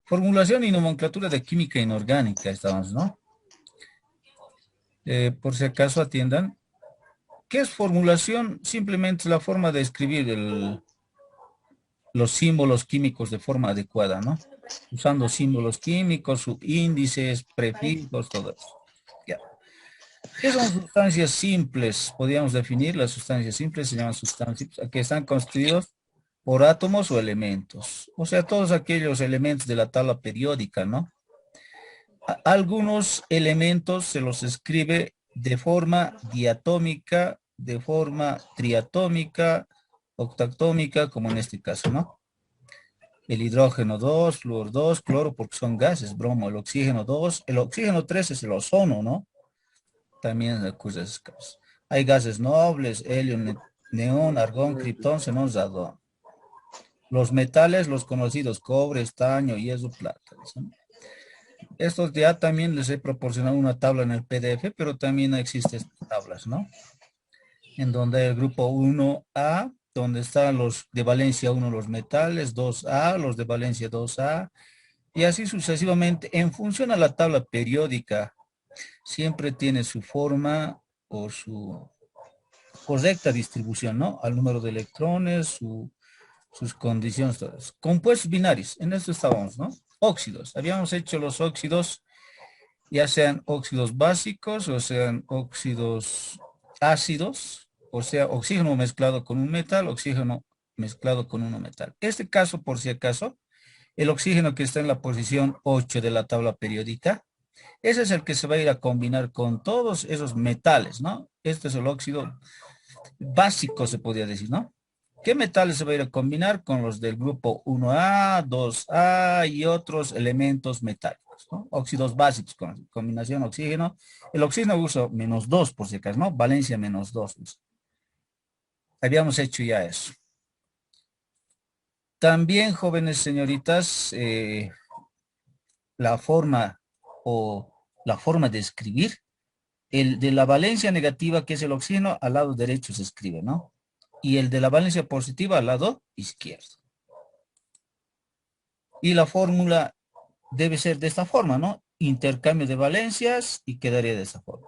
Formulación y nomenclatura de química inorgánica, estamos, ¿no? Por si acaso atiendan. ¿Qué es formulación? Simplemente es la forma de escribir los símbolos químicos de forma adecuada, ¿no? Usando símbolos químicos, subíndices, prefijos, todo eso. Ya. ¿Qué son sustancias simples? Podríamos definir las sustancias simples, se llaman sustancias que están constituidos por átomos o elementos. O sea, todos aquellos elementos de la tabla periódica, ¿no? Algunos elementos se los escribe de forma diatómica, de forma triatómica, octatómica, como en este caso, ¿no? El hidrógeno 2, flúor 2, cloro, porque son gases, bromo, el oxígeno 2, el oxígeno 3 es el ozono, ¿no? También acusa esos casos. Hay gases nobles, helio, neón, argón, criptón, xenón, radón. Los metales, los conocidos, cobre, estaño, hierro, plata. ¿Sí? Estos ya también les he proporcionado una tabla en el PDF, pero también existen estas tablas, ¿no? En donde el grupo 1A, donde están los de valencia 1 los metales, 2A, los de valencia 2A, y así sucesivamente. En función a la tabla periódica, siempre tiene su forma o su correcta distribución, ¿no? Al número de electrones, sus condiciones, todas. Compuestos binarios, en esto estábamos, ¿no? Óxidos. Habíamos hecho los óxidos, ya sean óxidos básicos o sean óxidos ácidos, o sea, oxígeno mezclado con un metal, oxígeno mezclado con un metal. Este caso, por si acaso, el oxígeno que está en la posición 8 de la tabla periódica, ese es el que se va a ir a combinar con todos esos metales, ¿no? Este es el óxido básico, se podría decir, ¿no? ¿Qué metales se va a ir a combinar con los del grupo 1A, 2A y otros elementos metálicos, ¿no? Óxidos básicos con combinación oxígeno. El oxígeno usa -2 por si acaso, ¿no? Valencia -2. Habíamos hecho ya eso. También, jóvenes señoritas, la forma o la forma de escribir, el de la valencia negativa, que es el oxígeno, al lado derecho se escribe, ¿no? Y el de la valencia positiva al lado izquierdo. Y la fórmula debe ser de esta forma, ¿no? Intercambio de valencias y quedaría de esta forma.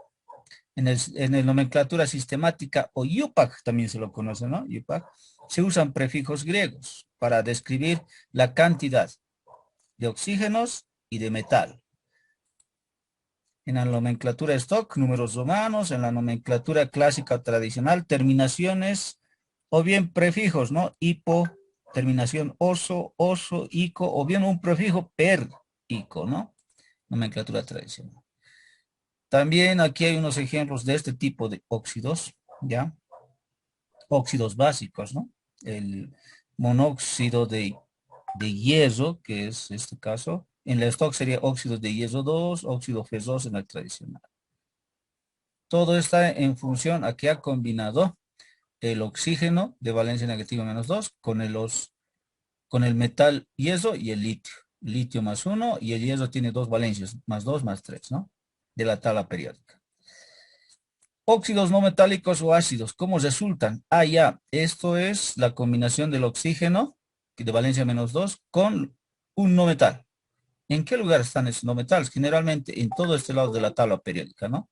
En el nomenclatura sistemática o IUPAC también se lo conoce, ¿no? IUPAC, se usan prefijos griegos para describir la cantidad de oxígenos y de metal. En la nomenclatura stock, números romanos, en la nomenclatura clásica o tradicional, terminaciones o bien prefijos, ¿no? Hipo, terminación oso, oso, ico, o bien un prefijo per, ico, ¿no? Nomenclatura tradicional. También aquí hay unos ejemplos de este tipo de óxidos, ¿ya? Óxidos básicos, ¿no? El monóxido de hierro, que es este caso. En la stock sería óxido de hierro 2, óxido fesoso en la tradicional. Todo está en función a que ha combinado el oxígeno de valencia negativa -2 con el metal hierro y el litio. Litio +1 y el hierro tiene dos valencias, +2, +3, ¿no? De la tabla periódica. Óxidos no metálicos o ácidos, ¿cómo resultan? Ah, ya, esto es la combinación del oxígeno de valencia -2 con un no metal. ¿En qué lugar están esos no metales? Generalmente en todo este lado de la tabla periódica, ¿no?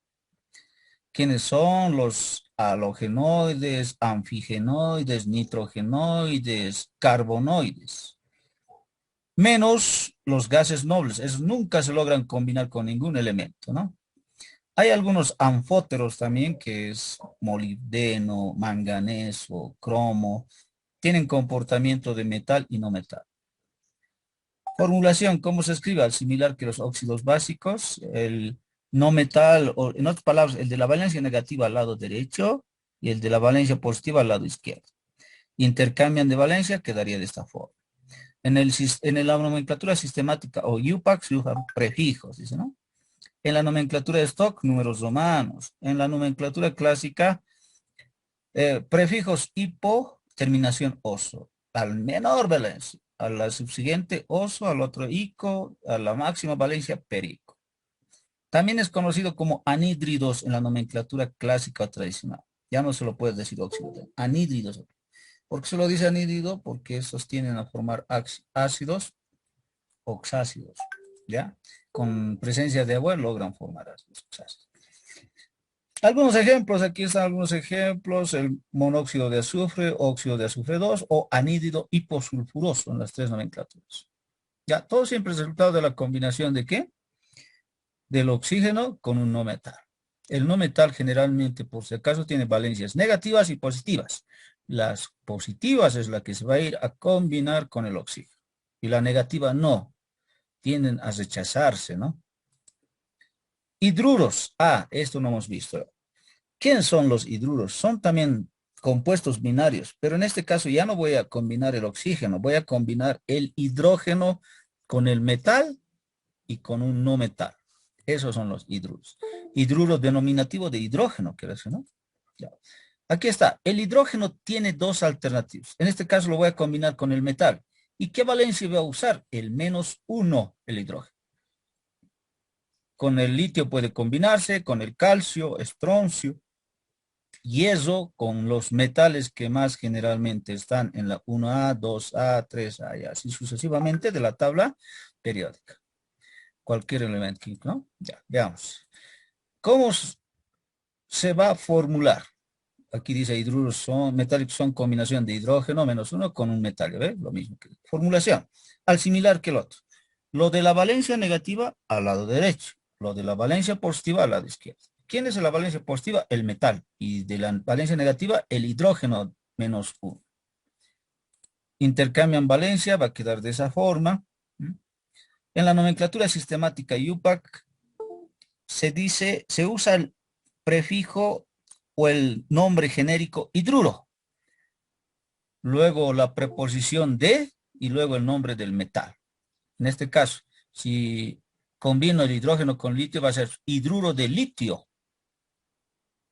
¿Quiénes son los halogenoides, anfigenoides, nitrogenoides, carbonoides? Menos los gases nobles. Esos nunca se logran combinar con ningún elemento, ¿no? Hay algunos anfóteros también, que es molibdeno, manganeso, cromo. Tienen comportamiento de metal y no metal. Formulación, ¿cómo se escribe? Al similar que los óxidos básicos, el no metal, o en otras palabras, el de la valencia negativa al lado derecho y el de la valencia positiva al lado izquierdo. Intercambian de valencia, quedaría de esta forma. En la nomenclatura sistemática o UPAC se usan prefijos, dice, ¿no? En la nomenclatura de stock, números romanos. En la nomenclatura clásica, prefijos hipo, terminación oso. Al menor valencia, a la subsiguiente oso, al otro ico, a la máxima valencia perico. También es conocido como anhídridos en la nomenclatura clásica o tradicional. Ya no se lo puedes decir óxido, anhídridos. ¿Por qué se lo dice anhídrido? Porque esos tienden a formar ácidos oxácidos, ¿ya? Con presencia de agua logran formar ácidos oxáceos. Algunos ejemplos, aquí están algunos ejemplos, el monóxido de azufre, óxido de azufre 2 o anhídrido hiposulfuroso en las tres nomenclaturas. Ya, todo siempre es resultado de la combinación de ¿qué? Del oxígeno con un no metal. El no metal generalmente, por si acaso, tiene valencias negativas y positivas. Las positivas es la que se va a ir a combinar con el oxígeno. Y la negativa no, tienden a rechazarse, ¿no? Hidruros. Ah, esto no hemos visto. ¿Quiénes son los hidruros? Son también compuestos binarios, pero en este caso ya no voy a combinar el oxígeno, voy a combinar el hidrógeno con el metal y con un no metal. Esos son los hidruros. Hidruro denominativo de hidrógeno, quiero decir, ¿no? Ya. Aquí está. El hidrógeno tiene dos alternativas. En este caso lo voy a combinar con el metal. ¿Y qué valencia voy a usar? El -1, el hidrógeno. Con el litio puede combinarse, con el calcio, estroncio, hierro, con los metales que más generalmente están en la 1A, 2A, 3A y así sucesivamente de la tabla periódica. Cualquier elemento, ¿no? Ya, veamos. ¿Cómo se va a formular? Aquí dice hidruros son metálicos, son combinación de hidrógeno -1 con un metal, ¿ves? Lo mismo que formulación, al similar que el otro. Lo de la valencia negativa al lado derecho, lo de la valencia positiva al lado izquierdo. ¿Quién es la valencia positiva? El metal. Y de la valencia negativa, el hidrógeno -1. Intercambian valencia, va a quedar de esa forma. En la nomenclatura sistemática IUPAC se usa el prefijo o el nombre genérico hidruro. Luego la preposición de y luego el nombre del metal. En este caso, si combino el hidrógeno con litio, va a ser hidruro de litio.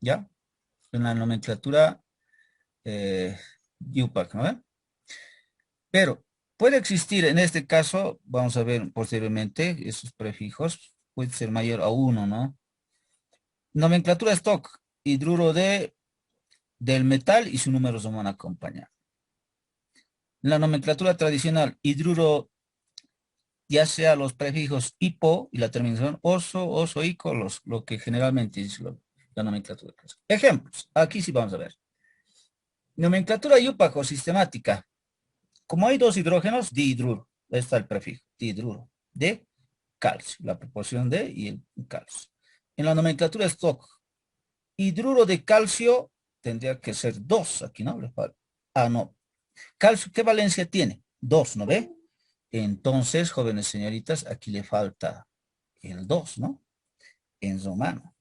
¿Ya? En la nomenclatura IUPAC, ¿no? Pero puede existir, en este caso, vamos a ver posteriormente, esos prefijos, puede ser mayor a 1, ¿no? Nomenclatura stock, hidruro del metal y su número se van a acompañar. En la nomenclatura tradicional, hidruro, ya sea los prefijos hipo y la terminación oso, ico, lo que generalmente es la nomenclatura. Ejemplos, aquí sí vamos a ver. Nomenclatura IUPAC o sistemática. Como hay dos hidrógenos, dihidruro. Está el prefijo, dihidruro, de calcio, la proporción de y el calcio. En la nomenclatura stock, hidruro de calcio tendría que ser 2, aquí no le falta. Ah, no. Calcio, ¿qué valencia tiene? 2, ¿no ve? Entonces, jóvenes señoritas, aquí le falta el 2, ¿no? En romano.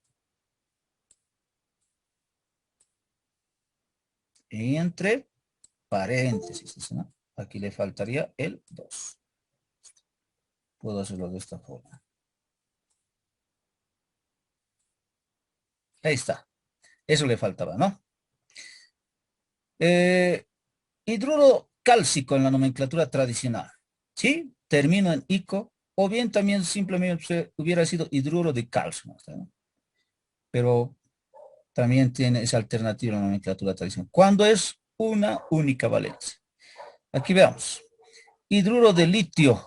Entre paréntesis, ¿no? Aquí le faltaría el 2. Puedo hacerlo de esta forma. Ahí está. Eso le faltaba, ¿no? Hidruro cálcico en la nomenclatura tradicional. ¿Sí? Termino en ico, o bien también simplemente hubiera sido hidruro de calcio, ¿no? Pero también tiene esa alternativa en la nomenclatura tradicional. ¿Cuándo es una única valencia? Aquí veamos. Hidruro de litio,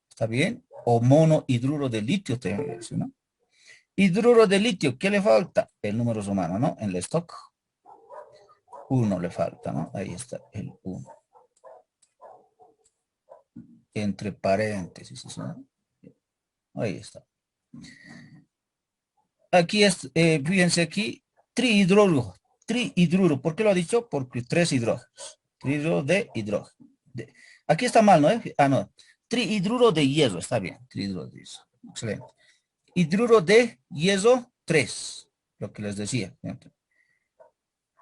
¿está bien? O monohidruro de litio, ¿no? Hidruro de litio, ¿qué le falta? El número romano, ¿no? En el stock. 1 le falta, ¿no? Ahí está, el 1. Entre paréntesis, ¿no? Ahí está. Aquí es, fíjense aquí, trihidruro. Trihidruro, ¿por qué lo ha dicho? Porque 3 hidrógenos. Trihidruro de hidrógeno. Aquí está mal, ¿no? Ah, no. Trihidruro de hierro, está bien. Trihidruro de hierro. Excelente. Hidruro de hierro 3, lo que les decía.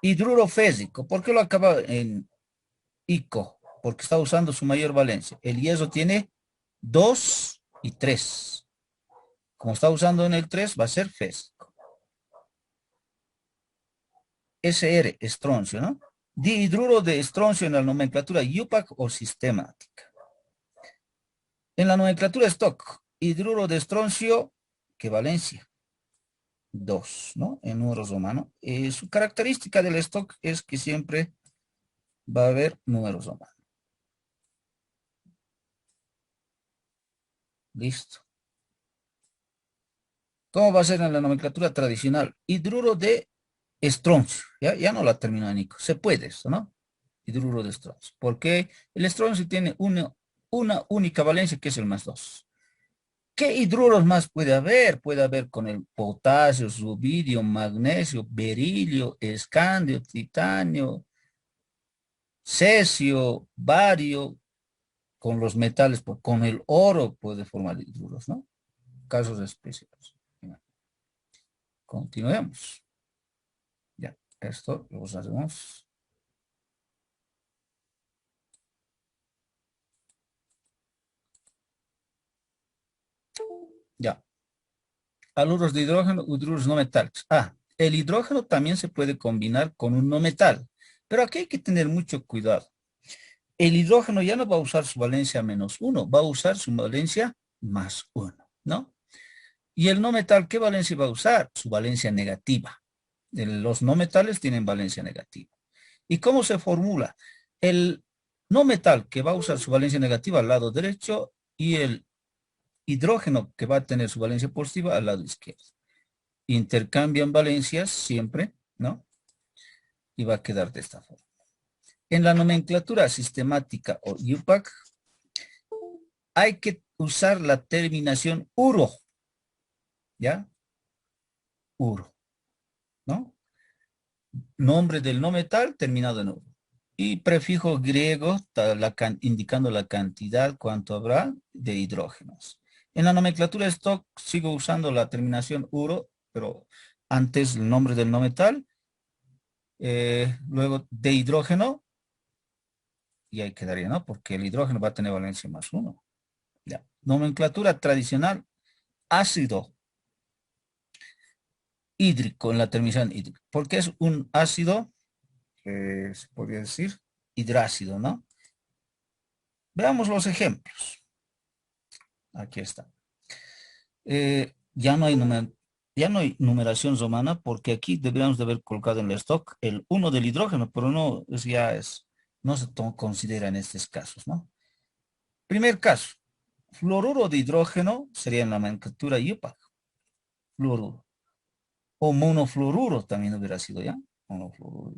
Hidruro fésico, ¿por qué lo acaba en ico? Porque está usando su mayor valencia. El hierro tiene 2 y 3. Como está usando en el 3, va a ser fésico. SR, estroncio, ¿no? Dihidruro de estroncio en la nomenclatura IUPAC o sistemática. En la nomenclatura stock, hidruro de estroncio, ¿qué valencia? 2, ¿no? En número romano. Su característica del stock es que siempre va a haber números romanos. Listo. ¿Cómo va a ser en la nomenclatura tradicional? Hidruro de estroncio. Ya no la termina Nico. Se puede esto, ¿no? Hidruro de estroncio. Porque el estroncio tiene una única valencia que es el +2. ¿Qué hidruros más puede haber? Puede haber con el potasio, rubidio, magnesio, berilio, escandio, titanio, cesio, bario, con los metales, con el oro puede formar hidruros, ¿no? Casos especiales. Continuemos. Ya, esto lo hacemos. Ya. Haluros de hidrógeno, hidruros no metálicos. El hidrógeno también se puede combinar con un no metal, pero aquí hay que tener mucho cuidado. El hidrógeno ya no va a usar su valencia -1, va a usar su valencia +1, ¿no? Y el no metal, ¿qué valencia va a usar? Su valencia negativa. Los no metales tienen valencia negativa. ¿Y cómo se formula? El no metal que va a usar su valencia negativa al lado derecho y el hidrógeno que va a tener su valencia positiva al lado izquierdo. Intercambian valencias siempre, ¿no? Y va a quedar de esta forma. En la nomenclatura sistemática o UPAC hay que usar la terminación uro, ¿ya? Uro, ¿no? Nombre del no metal terminado en uro. Y prefijo griego indicando la cantidad, cuánto habrá de hidrógenos. En la nomenclatura stock sigo usando la terminación uro, pero antes el nombre del no metal, luego de hidrógeno, y ahí quedaría, ¿no? Porque el hidrógeno va a tener valencia +1. Ya. Nomenclatura tradicional, ácido hídrico en la terminación hídrico. Porque es un ácido, se podría decir, hidrácido, ¿no? Veamos los ejemplos. Aquí está. Ya no hay numeración romana porque aquí deberíamos de haber colocado en el stock el 1 del hidrógeno, pero no, no se considera en estos casos, ¿no? Primer caso, fluoruro de hidrógeno sería en la nomenclatura IUPAC, fluoruro. O monofluoruro también hubiera sido ya. Monofluoruro.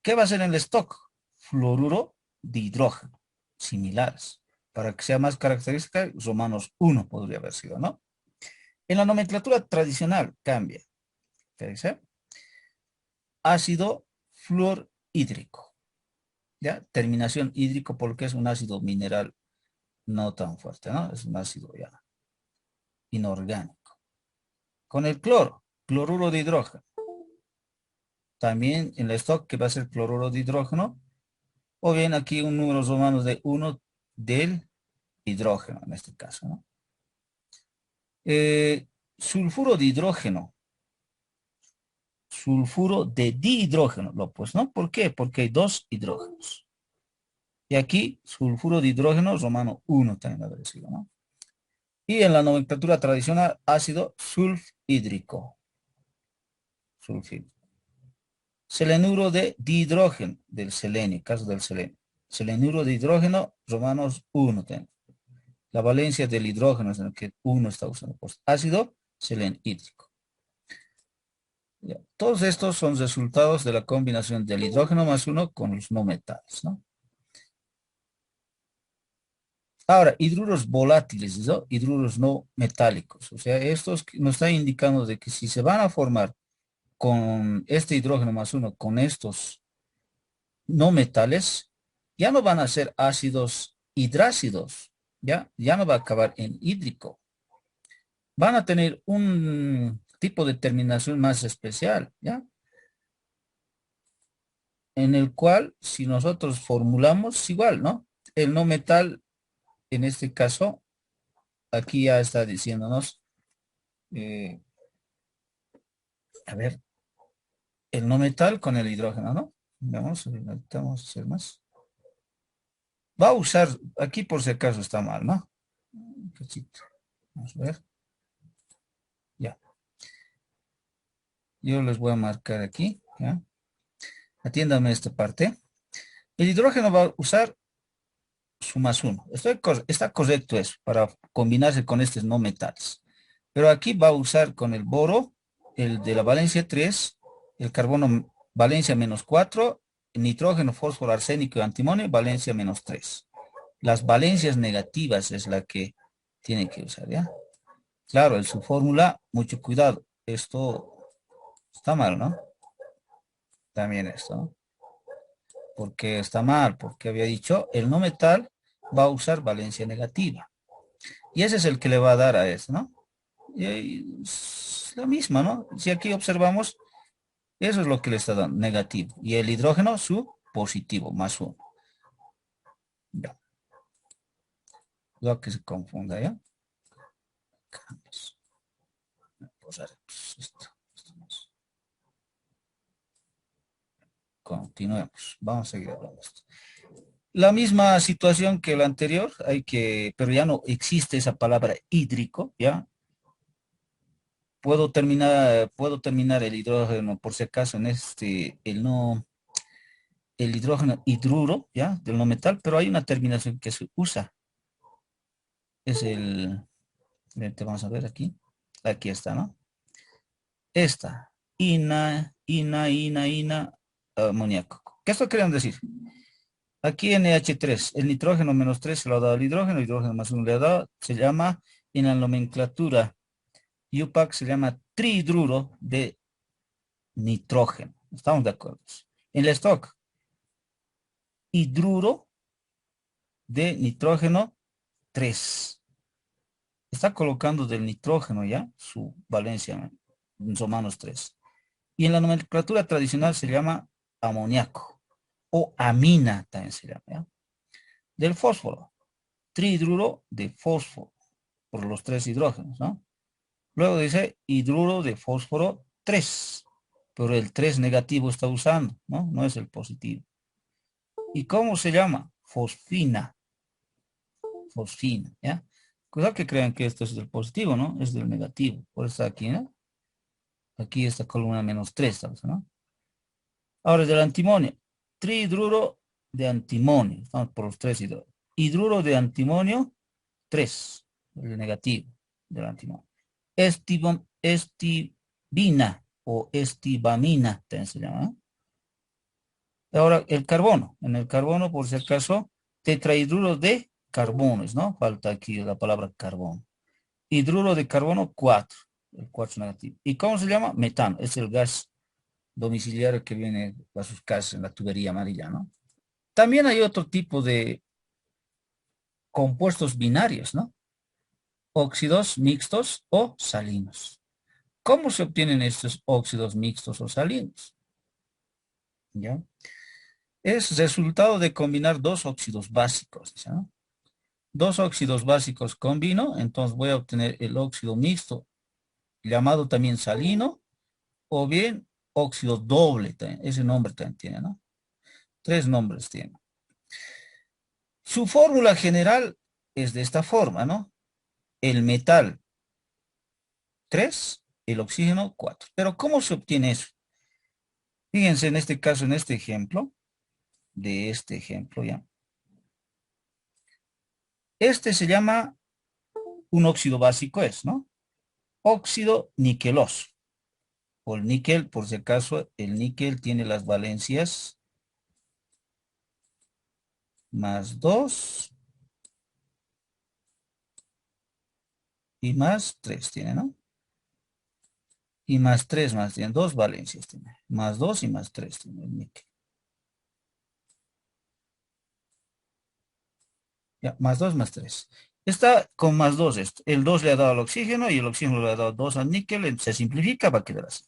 ¿Qué va a ser en el stock? Fluoruro de hidrógeno, similares. Para que sea más característica, romanos 1 podría haber sido, ¿no? En la nomenclatura tradicional cambia. ¿Qué dice? Ácido fluorhídrico. ¿Ya? Terminación hídrico porque es un ácido mineral no tan fuerte, ¿no? Es un ácido ya inorgánico. Con el cloro, cloruro de hidrógeno. También en la stock que va a ser cloruro de hidrógeno. O bien aquí un número romano de 1 del hidrógeno en este caso, ¿no? Sulfuro de hidrógeno. Sulfuro de dihidrógeno, lo pues, ¿no? ¿Por qué? Porque hay dos hidrógenos. Y aquí, sulfuro de hidrógeno, romano 1 también haber sido, ¿no? Y en la nomenclatura tradicional, ácido sulfhídrico. Sulfhídrico. Selenuro de dihidrógeno, del selenio, caso del selenio. Selenuro de hidrógeno, romanos 1 también. La valencia del hidrógeno es en el que 1 está usando. Pues ácido selenhídrico. Ya. Todos estos son resultados de la combinación del hidrógeno +1 con los no metales, ¿no? Ahora, hidruros volátiles, ¿no? Hidruros no metálicos. O sea, estos nos están indicando de que si se van a formar con este hidrógeno +1, con estos no metales, ya no van a ser ácidos hidrácidos, ¿ya? Ya no va a acabar en hídrico. Van a tener un tipo de terminación más especial, ¿ya? En el cual, si nosotros formulamos igual, ¿no? El no metal, en este caso, aquí ya está diciéndonos, eh, a ver, el no metal con el hidrógeno, ¿no? Vamos a hacer más. Va a usar, aquí por si acaso está mal, ¿no? Un cachito. Vamos a ver. Ya. Yo les voy a marcar aquí, ¿ya? Atiéndame esta parte. El hidrógeno va a usar su más uno. Está correcto eso, para combinarse con estos no metales. Pero aquí va a usar con el boro, el de la valencia 3, el carbono valencia -4, nitrógeno, fósforo, arsénico y antimonio, valencia -3. Las valencias negativas es la que tiene que usar, ¿ya? Claro, en su fórmula, mucho cuidado. Esto está mal, ¿no? También esto, ¿no? Porque está mal, porque había dicho, el no metal va a usar valencia negativa. Y ese es el que le va a dar a eso, ¿no? Y ahí es la misma, ¿no? Si aquí observamos, eso es lo que le está dando, negativo. Y el hidrógeno, su positivo, +1. Ya, lo que se confunda, ¿ya? Cambios. Pues, esto más. Continuemos. Vamos a seguir hablando de esto. La misma situación que la anterior, pero ya no existe esa palabra hídrico, ¿ya? Puedo terminar el hidrógeno, por si acaso, en el hidrógeno hidruro, ¿ya? Del no metal, pero hay una terminación que se usa. Es vamos a ver aquí. Aquí está, ¿no? Esta. Ina, amoníaco. ¿Qué esto quieren decir? Aquí NH3, el nitrógeno -3 se lo ha dado al hidrógeno, hidrógeno +1 le ha dado, se llama, en la nomenclatura UPAC se llama trihidruro de nitrógeno. ¿Estamos de acuerdo? En el stock, hidruro de nitrógeno 3. Está colocando del nitrógeno ya, su valencia, son -3. Y en la nomenclatura tradicional se llama amoníaco o amina también se llama, ¿ya? Del fósforo, trihidruro de fósforo, por los 3 hidrógenos, ¿no? Luego dice hidruro de fósforo 3, pero el 3 negativo está usando, ¿no? No es el positivo. ¿Y cómo se llama? Fosfina. Fosfina, ¿ya? Cuidado que crean que esto es del positivo, ¿no? Es del negativo. Por eso aquí, ¿no? Aquí esta columna -3, ¿sabes, no? Ahora del antimonio. Trihidruro de antimonio. Estamos por los 3 hidrógenos. Hidruro de antimonio 3, el negativo del antimonio. Estibina o estibamina, también se llama, ¿no? Ahora, el carbono. En el carbono, por si acaso, tetrahidruro de carbonos, ¿no? Falta aquí la palabra carbono. Hidruro de carbono 4, el 4 negativo. ¿Y cómo se llama? Metano. Es el gas domiciliario que viene a sus casas en la tubería amarilla, ¿no? También hay otro tipo de compuestos binarios, ¿no? Óxidos mixtos o salinos. ¿Cómo se obtienen estos óxidos mixtos o salinos? ¿Ya? Es resultado de combinar dos óxidos básicos, ¿no? Dos óxidos básicos combino, entonces voy a obtener el óxido mixto, llamado también salino, o bien óxido doble, ese nombre también tiene, ¿no? 3 nombres tiene. Su fórmula general es de esta forma, ¿no? El metal 3, el oxígeno 4. Pero ¿cómo se obtiene eso? Fíjense en este caso, en este ejemplo, ya. Este se llama un óxido básico, ¿no? Óxido niqueloso. O el níquel, por si acaso, el níquel tiene las valencias +2 y +3 tiene, ¿no? Y +3 más, tiene 2 valencias tiene. +2 y +3 tiene el níquel. Ya, +2 +3. Está con +2 esto. El 2 le ha dado al oxígeno y el oxígeno le ha dado 2 al níquel. Se simplifica, va a quedar así.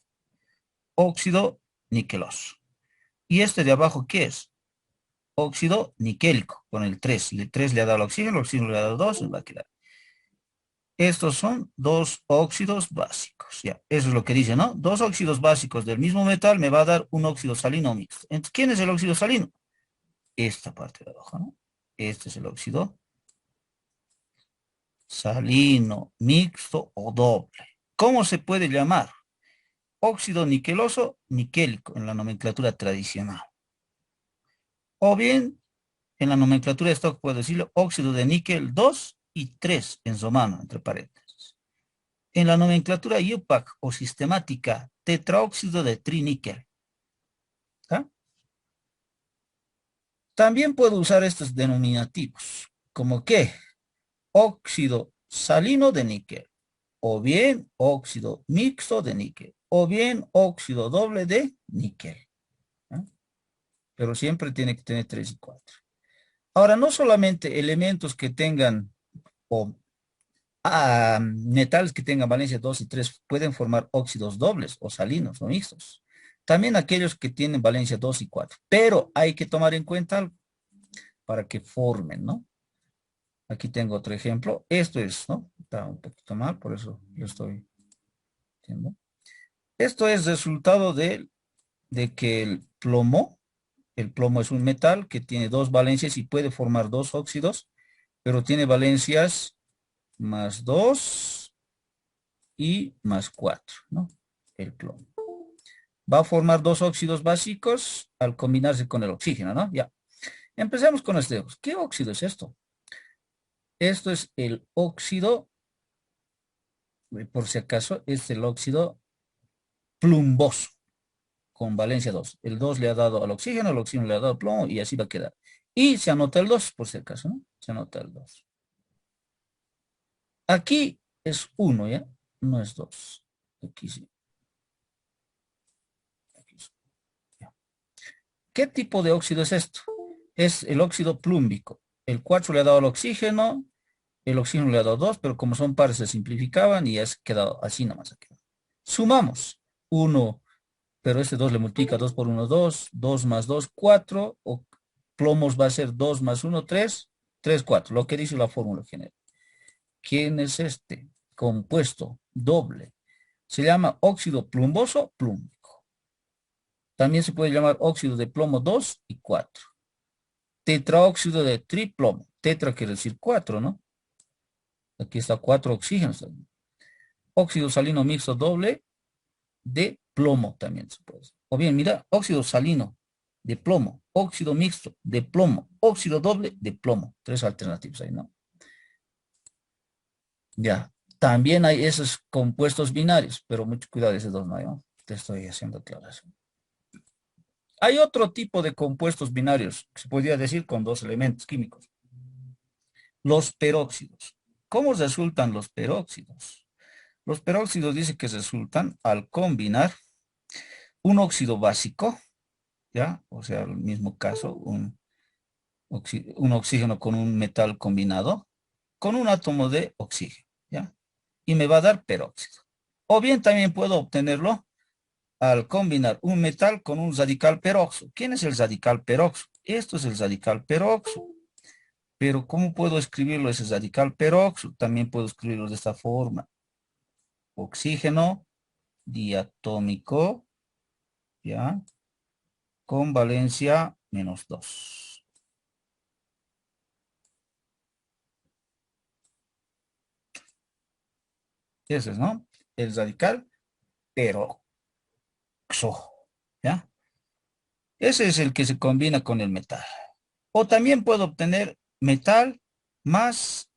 Óxido niqueloso. ¿Y este de abajo qué es? Óxido niquélico, con el 3. El 3 le ha dado al oxígeno, el oxígeno le ha dado 2, va a quedar. Estos son dos óxidos básicos. Ya, eso es lo que dice, ¿no? Dos óxidos básicos del mismo metal me va a dar un óxido salino mixto. Entonces, ¿quién es el óxido salino? Esta parte de abajo, ¿no? Este es el óxido salino mixto o doble. ¿Cómo se puede llamar? Óxido niqueloso, niquélico en la nomenclatura tradicional. O bien En la nomenclatura de stock puedo decirlo óxido de níquel 2 y 3 en romano, entre paréntesis. En la nomenclatura IUPAC o sistemática, tetraóxido de triníquel. ¿Ah? También puedo usar estos denominativos, como que óxido salino de níquel, o bien óxido mixto de níquel, o bien óxido doble de níquel. ¿Ah? Pero siempre tiene que tener 3 y 4. Ahora, no solamente elementos que tengan o metales que tengan valencia 2 y 3 pueden formar óxidos dobles o salinos o mixtos. También aquellos que tienen valencia 2 y 4. Pero hay que tomar en cuenta algo para que formen, ¿no? Aquí tengo otro ejemplo. Esto es, ¿no? Está un poquito mal, por eso lo estoy haciendo. Esto es resultado de que el plomo es un metal que tiene dos valencias y puede formar dos óxidos, pero tiene valencias más 2 y más 4, ¿no? El plomo. Va a formar dos óxidos básicos al combinarse con el oxígeno, ¿no? Ya. Empecemos con este. ¿Qué óxido es esto? Esto es el óxido, por si acaso, es el óxido plumboso con valencia 2. El 2 le ha dado al oxígeno, el oxígeno le ha dado plomo y así va a quedar. Y se anota el 2, por si acaso, ¿no? Se anota el 2. Aquí es 1, ¿ya? No es 2. Aquí sí. Aquí sí. Ya. ¿Qué tipo de óxido es esto? Es el óxido plúmbico. El 4 le ha dado al oxígeno, el oxígeno le ha dado 2, pero como son pares se simplificaban y ha quedado así nomás. Aquí. Sumamos 1, pero este 2 le multiplica 2 por 1, 2, 2 más 2, 4, o plomos va a ser 2 más 1, 3, 3, 4, lo que dice la fórmula general. ¿Quién es este? Compuesto doble. Se llama óxido plumboso plúmbico. También se puede llamar óxido de plomo 2 y 4. Tetraóxido de triplomo. Tetra quiere decir 4, ¿no? Aquí está 4 oxígenos. Óxido salino mixto doble de plomo también se puede decir. O bien, mira, óxido salino de plomo, óxido mixto de plomo, óxido doble de plomo. Tres alternativas ahí, ¿no? Ya. También hay esos compuestos binarios, pero mucho cuidado, esos dos no hay, ¿no? Te estoy haciendo aclaración. Hay otro tipo de compuestos binarios, que se podría decir con dos elementos químicos. Los peróxidos. ¿Cómo resultan los peróxidos? Los peróxidos dice que resultan al combinar un óxido básico, ¿ya? O sea, el mismo caso, un oxígeno con un metal combinado, con un átomo de oxígeno, ¿ya? Y me va a dar peróxido. O bien también puedo obtenerlo al combinar un metal con un radical peroxo. ¿Quién es el radical peroxo? Esto es el radical peroxo. Pero ¿cómo puedo escribirlo ese radical peroxo? También puedo escribirlo de esta forma. Oxígeno diatómico, ¿ya? Con valencia menos 2. Ese es, ¿no? El radical peroxo, ¿ya? Ese es el que se combina con el metal. O también puedo obtener metal más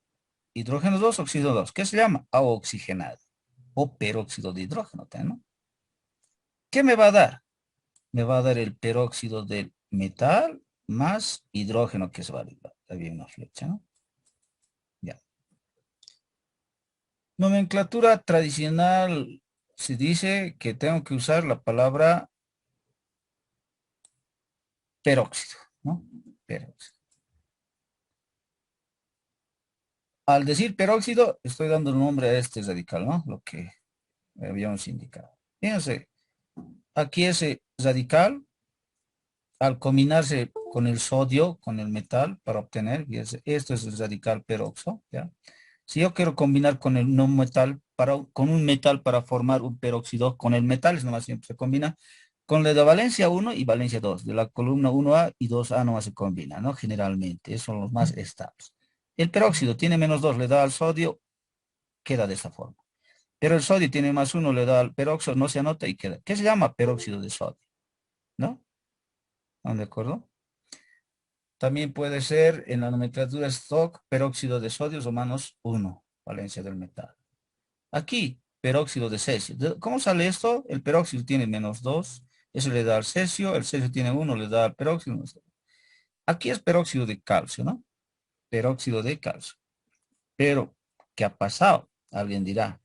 hidrógeno 2 oxígeno 2. ¿Qué se llama? Agua oxigenada. O peróxido de hidrógeno, ¿no? ¿Qué me va a dar? Me va a dar el peróxido del metal más hidrógeno, que es válido. Había una flecha, ¿no? Ya. Nomenclatura tradicional, se dice que tengo que usar la palabra peróxido, ¿no? Peróxido. Al decir peróxido, estoy dando nombre a este radical, ¿no? Lo que habíamos indicado. Fíjense, aquí ese radical, al combinarse con el sodio, con el metal, para obtener, fíjense, esto es el radical peroxo, ¿ya? Si yo quiero combinar con el no metal, con un metal para formar un peróxido, con el metal, es nomás siempre se combina, con la de valencia 1 y valencia 2, de la columna 1A y 2A nomás se combina, ¿no? Generalmente, esos son los más estables. El peróxido tiene menos 2, le da al sodio, queda de esta forma. Pero el sodio tiene más 1, le da al peróxido, no se anota y queda. ¿Qué se llama peróxido de sodio? ¿No? ¿Están de acuerdo? También puede ser en la nomenclatura stock, peróxido de sodio romanos 1, valencia del metal. Aquí, peróxido de cesio. ¿Cómo sale esto? El peróxido tiene -2, eso le da al cesio, el cesio tiene 1, le da al peróxido. Aquí es peróxido de calcio, ¿no? Peróxido de calcio. Pero, ¿qué ha pasado? Alguien dirá,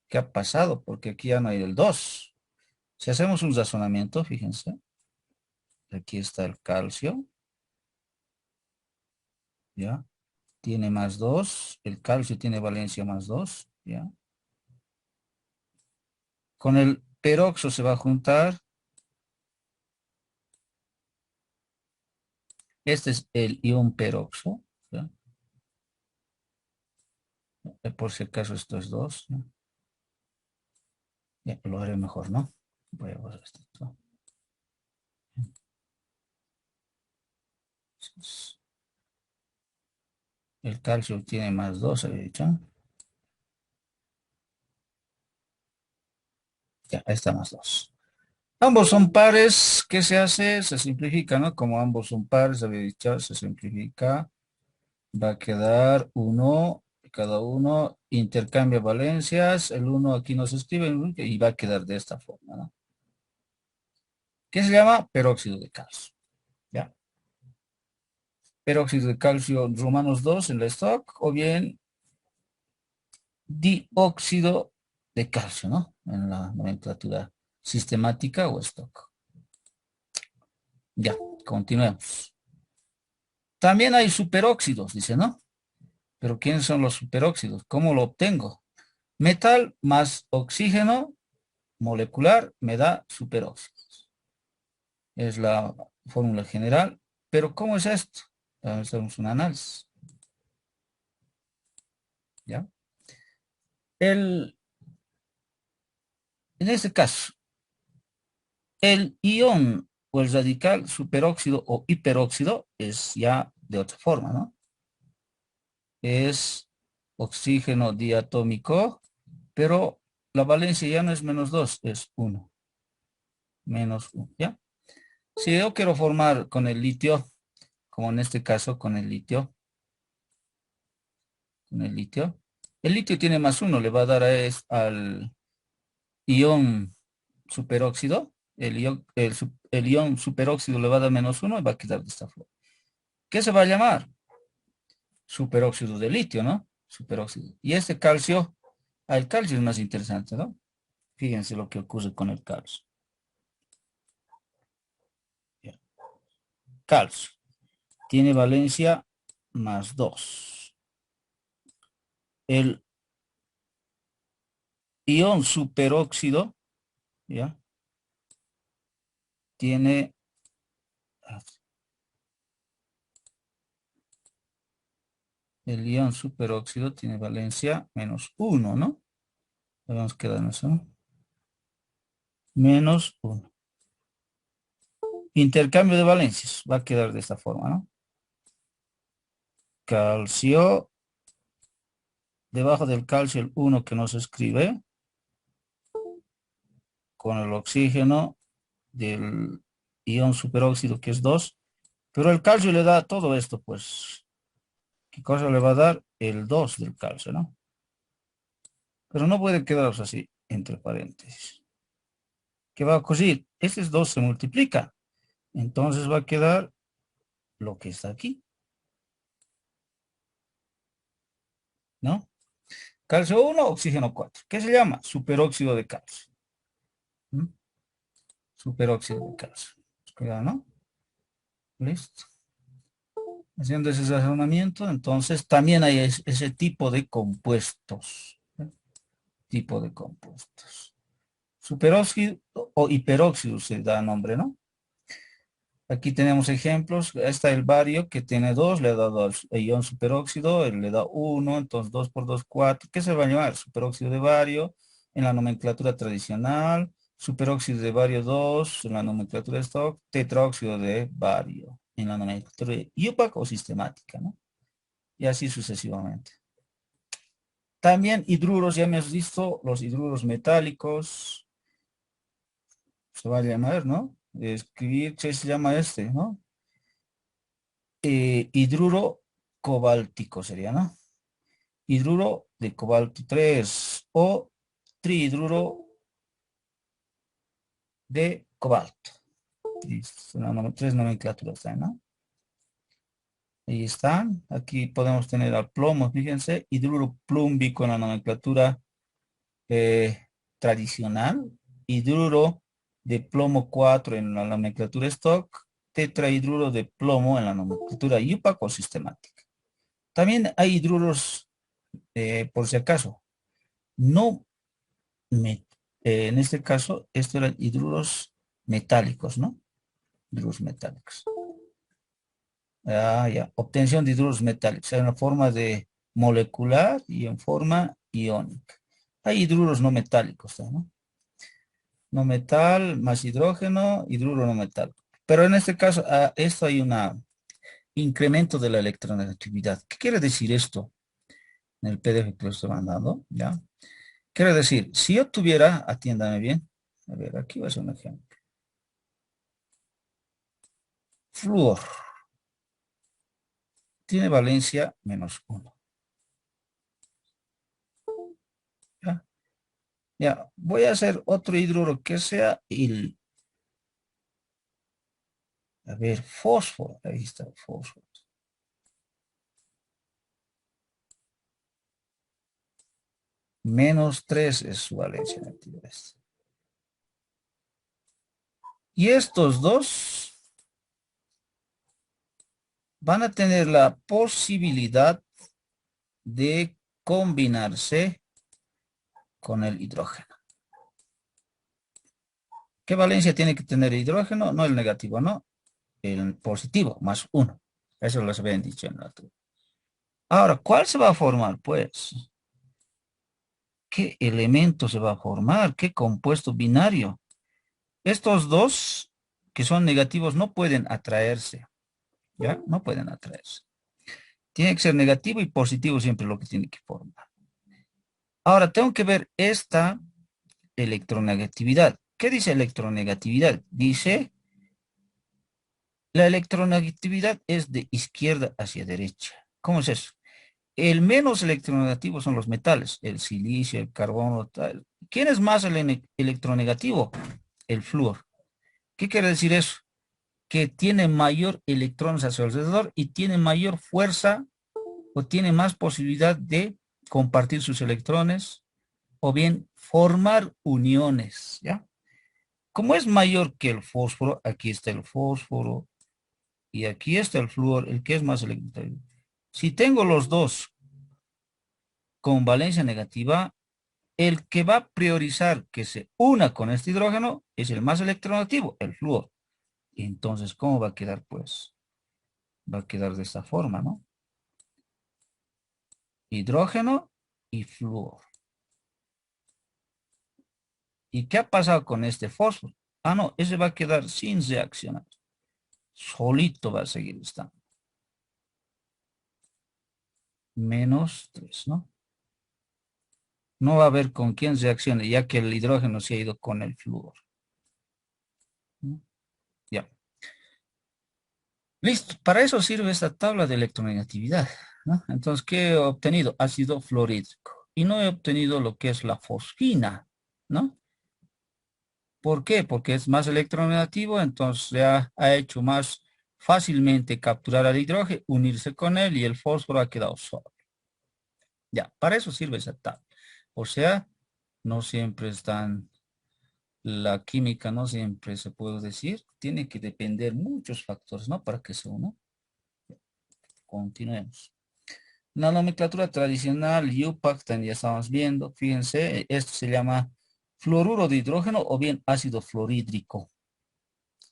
¿qué ha pasado? Porque aquí ya no hay el 2. Si hacemos un razonamiento, fíjense, aquí está el calcio, ¿ya? Tiene +2, el calcio tiene valencia +2, ¿ya? Con el peróxido se va a juntar, este es el ion peróxido, ¿ya? Por si acaso esto es 2, ¿no? Ya, lo haré mejor, ¿no? Voy a borrar esto, ¿no? El calcio tiene +2, había dicho. Ya, ahí está +2. Ambos son pares, ¿qué se hace? Se simplifica, ¿no? Como ambos son pares, había dicho, se simplifica. Va a quedar 1, cada uno intercambia valencias, el 1 aquí no se escribe y va a quedar de esta forma, ¿no? ¿Qué se llama? Peróxido de calcio, ¿ya? Peróxido de calcio romanos 2 en la stock, o bien dióxido de calcio, ¿no? En la nomenclatura sistemática o stock. Ya, continuemos. También hay superóxidos, dice, ¿no? Pero ¿quiénes son los superóxidos? ¿Cómo lo obtengo? Metal más oxígeno molecular me da superóxidos. Es la fórmula general. Pero ¿cómo es esto? Hacemos un análisis. ¿Ya? En este caso, el ion o el radical superóxido o hiperóxido es ya de otra forma, ¿no? Es oxígeno diatómico, pero la valencia ya no es -2, es 1. -1, ¿ya? Si yo quiero formar con el litio, como en este caso con el litio tiene +1, le va a dar al ion superóxido, el ion superóxido le va a dar -1 y va a quedar de esta forma. ¿Qué se va a llamar? Superóxido de litio, ¿no? Superóxido. Y este calcio, el calcio es más interesante, ¿no? Fíjense lo que ocurre con el calcio. Ya. Calcio. Tiene valencia +2. El ion superóxido, ¿ya? Tiene, el ion superóxido tiene valencia -1, ¿no? Vamos a quedar en eso, ¿no? -1. Intercambio de valencias. Va a quedar de esta forma, ¿no? Calcio. Debajo del calcio el 1 que no se escribe. Con el oxígeno del ion superóxido que es 2. Pero el calcio le da todo esto, pues. ¿Qué cosa le va a dar? El 2 del calcio, ¿no? Pero no puede quedarse así, entre paréntesis. ¿Qué va a ocurrir? Este 2 se multiplica. Entonces va a quedar lo que está aquí, ¿no? Calcio 1, oxígeno 4. ¿Qué se llama? Superóxido de calcio. ¿Mm? Superóxido de calcio. Cuidado, ¿no? Listo. Haciendo ese razonamiento, entonces también hay ese tipo de compuestos. ¿Eh? Tipo de compuestos. Superóxido o hiperóxido se da nombre, ¿no? Aquí tenemos ejemplos. Está el bario que tiene 2, le ha dado al ion superóxido, él le da 1, entonces 2 por 2, 4. ¿Qué se va a llamar? Superóxido de bario en la nomenclatura tradicional, superóxido de bario 2 en la nomenclatura stock, tetraóxido de bario en la nomenclatura IUPAC o sistemática, ¿no? Y así sucesivamente. También hidruros, ya hemos visto los hidruros metálicos, se va a llamar, ¿no? Escribir, ¿qué se llama este, no? hidruro cobáltico sería, ¿no? Hidruro de cobalto 3 o trihidruro de cobalto. Y son tres nomenclaturas, ¿no? Ahí están. Aquí podemos tener al plomo, fíjense, hidruro plúmbico en la nomenclatura tradicional, hidruro de plomo 4 en la nomenclatura stock, tetrahidruro de plomo en la nomenclatura IUPAC o sistemática. También hay hidruros, por si acaso, no, me- en este caso, estos eran hidruros metálicos, ¿no? Hidruros metálicos. Ah, ya. Obtención de hidruros metálicos en la forma de molecular y en forma iónica. Hay hidruros no metálicos, ¿no? No metal más hidrógeno, hidruro no metal. Pero en este caso, esto hay un incremento de la electronegatividad. ¿Qué quiere decir esto? En el PDF que lo estoy mandando, ¿ya? Quiere decir, si yo tuviera, atiéndame bien, a ver, aquí va a ser un ejemplo. Flúor tiene valencia -1. ¿Ya? Ya, voy a hacer otro hidruro que sea el, a ver, fósforo. Ahí está el fósforo. -3 es su valencia negativa. Y estos dos van a tener la posibilidad de combinarse con el hidrógeno. ¿Qué valencia tiene que tener el hidrógeno? No el negativo, no. El positivo, +1. Eso les habían dicho en la otra. Ahora, ¿cuál se va a formar? Pues, ¿qué elemento se va a formar? ¿Qué compuesto binario? Estos dos que son negativos no pueden atraerse, ¿ya? No pueden atraerse. Tiene que ser negativo y positivo siempre lo que tiene que formar. Ahora, tengo que ver esta electronegatividad. ¿Qué dice electronegatividad? Dice, la electronegatividad es de izquierda hacia derecha. ¿Cómo es eso? El menos electronegativo son los metales, el silicio, el carbono, tal. ¿Quién es más electronegativo? El flúor. ¿Qué quiere decir eso? Que tiene mayor electrones a su alrededor y tiene mayor fuerza o tiene más posibilidad de compartir sus electrones o bien formar uniones, ¿ya? Como es mayor que el fósforo, aquí está el fósforo y aquí está el flúor, el que es más electronegativo. Si tengo los dos con valencia negativa, el que va a priorizar que se una con este hidrógeno es el más electronegativo, el flúor. Entonces, ¿cómo va a quedar? Pues va a quedar de esta forma, ¿no? Hidrógeno y flúor. ¿Y qué ha pasado con este fósforo? Ah, no, ese va a quedar sin reaccionar. Solito va a seguir estando. -3, ¿no? No va a haber con quién reaccione, ya que el hidrógeno se ha ido con el flúor. ¿No? Ya. Listo. Para eso sirve esta tabla de electronegatividad, ¿no? Entonces, ¿qué he obtenido? Ácido fluorhídrico. Y no he obtenido lo que es la fosfina, ¿no? ¿Por qué? Porque es más electronegativo, entonces ha hecho más fácilmente capturar al hidrógeno, unirse con él y el fósforo ha quedado solo. Ya, para eso sirve esa tabla. O sea, no siempre están, la química no siempre se puede decir, tiene que depender muchos factores, ¿no? Para que se una. Continuemos. La nomenclatura tradicional, UPAC, también ya estamos viendo, fíjense, esto se llama fluoruro de hidrógeno o bien ácido fluorhídrico.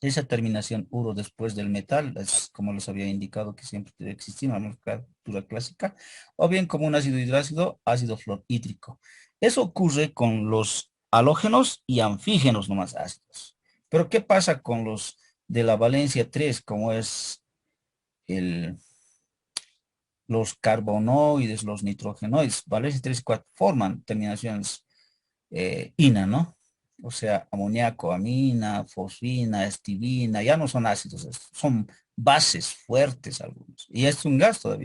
Esa terminación uro después del metal, es como les había indicado que siempre debe existir una nomenclatura clásica, o bien como un ácido hidrácido, ácido fluorhídrico. Eso ocurre con los halógenos y anfígenos nomás ácidos. Pero ¿qué pasa con los de la valencia 3, como es el, los carbonoides, los nitrogenoides? Valencia 3 y 4 forman terminaciones ina, ¿no? O sea, amoníaco, amina, fosfina, estivina, ya no son ácidos, son bases fuertes algunos. Y es un gas todavía.